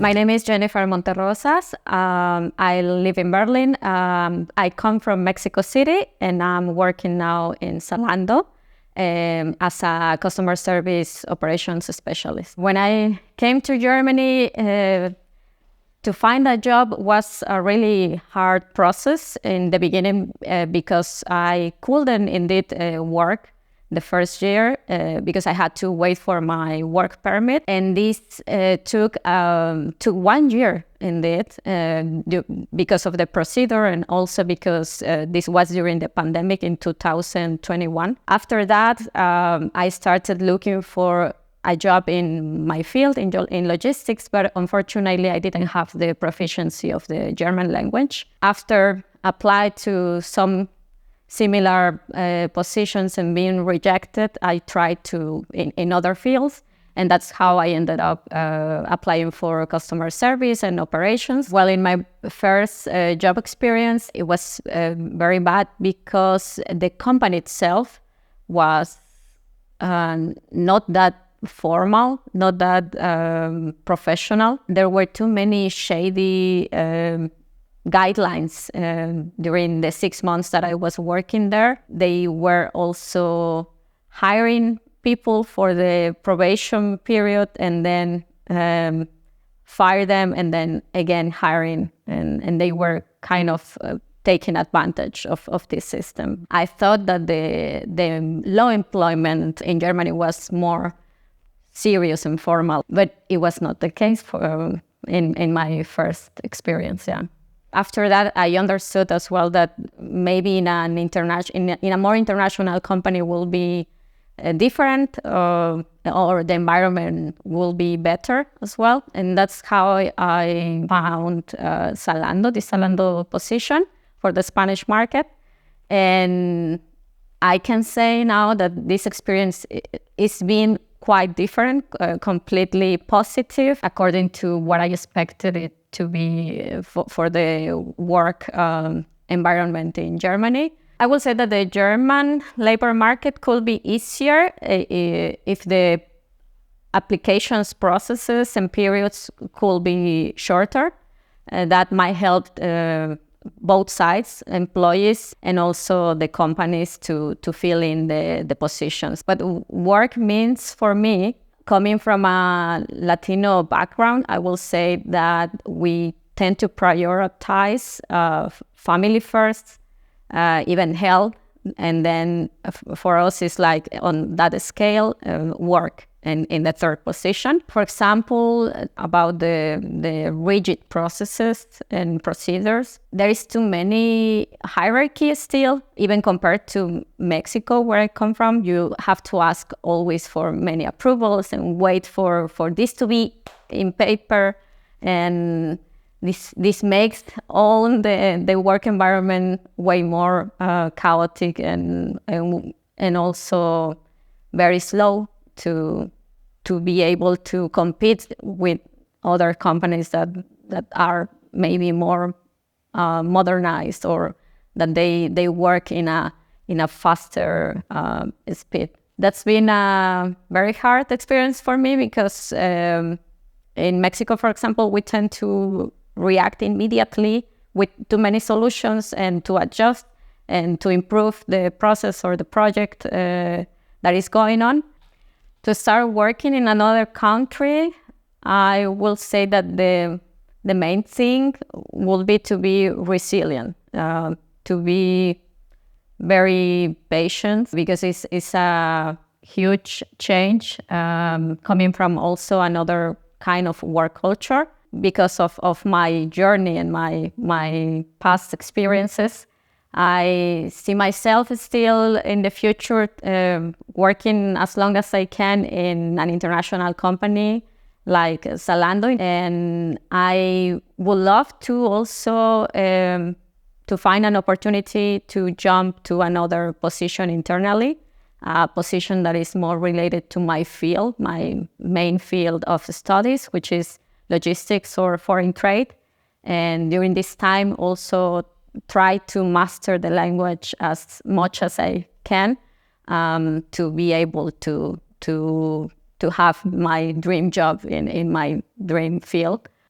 My name is Jennifer Monterrosas. I live in Berlin. I come from Mexico City, and I'm working now in Zalando as a customer service operations specialist. When I came to Germany, to find a job was a really hard process in the beginning because I couldn't indeed work the first year because I had to wait for my work permit, and this took 1 year indeed because of the procedure, and also because this was during the pandemic in 2021. After that, I started looking for a job in my field in logistics, but unfortunately I didn't have the proficiency of the German language. After applied to some similar positions and being rejected, I tried to in other fields, and that's how I ended up applying for customer service and operations. Well, in my first job experience, it was very bad because the company itself was not that formal, not that professional. There were too many shady guidelines during the 6 months that I was working there. They were also hiring people for the probation period and then fire them and then again hiring, and they were kind of taking advantage of this system. I thought that the low employment in Germany was more serious and formal, but it was not the case for in my first experience. Yeah. After that, I understood as well that maybe in a more international company will be different, or the environment will be better as well. And that's how I found Zalando, the Zalando position for the Spanish market. And I can say now that this experience is being quite different, completely positive, according to what I expected it to be for the work environment in Germany. I will say that the German labor market could be easier if the applications processes and periods could be shorter. That might help both sides, employees and also the companies to fill in the positions. But work means for me, coming from a Latino background, I will say that we tend to prioritize family first, even health, and then for us it's like on that scale, work and in the third position. For example, about the rigid processes and procedures, there is too many hierarchy still, even compared to Mexico, where I come from. You have to ask always for many approvals and wait for this to be in paper, and this makes all the work environment way more chaotic and also very slow to be able to compete with other companies that are maybe more modernized, or that they work in a faster speed. That's been a very hard experience for me because in Mexico, for example, we tend to react immediately with too many solutions and to adjust and to improve the process or the project that is going on. To start working in another country, I will say that the main thing will be to be resilient, to be very patient, because it's a huge change coming from also another kind of work culture. Because of my journey and my past experiences, I see myself still in the future working as long as I can in an international company like Zalando, and I would love to also to find an opportunity to jump to another position internally, a position that is more related to my field, my main field of studies, which is logistics or foreign trade. And during this time also try to master the language as much as I can to be able to have my dream job in my dream field.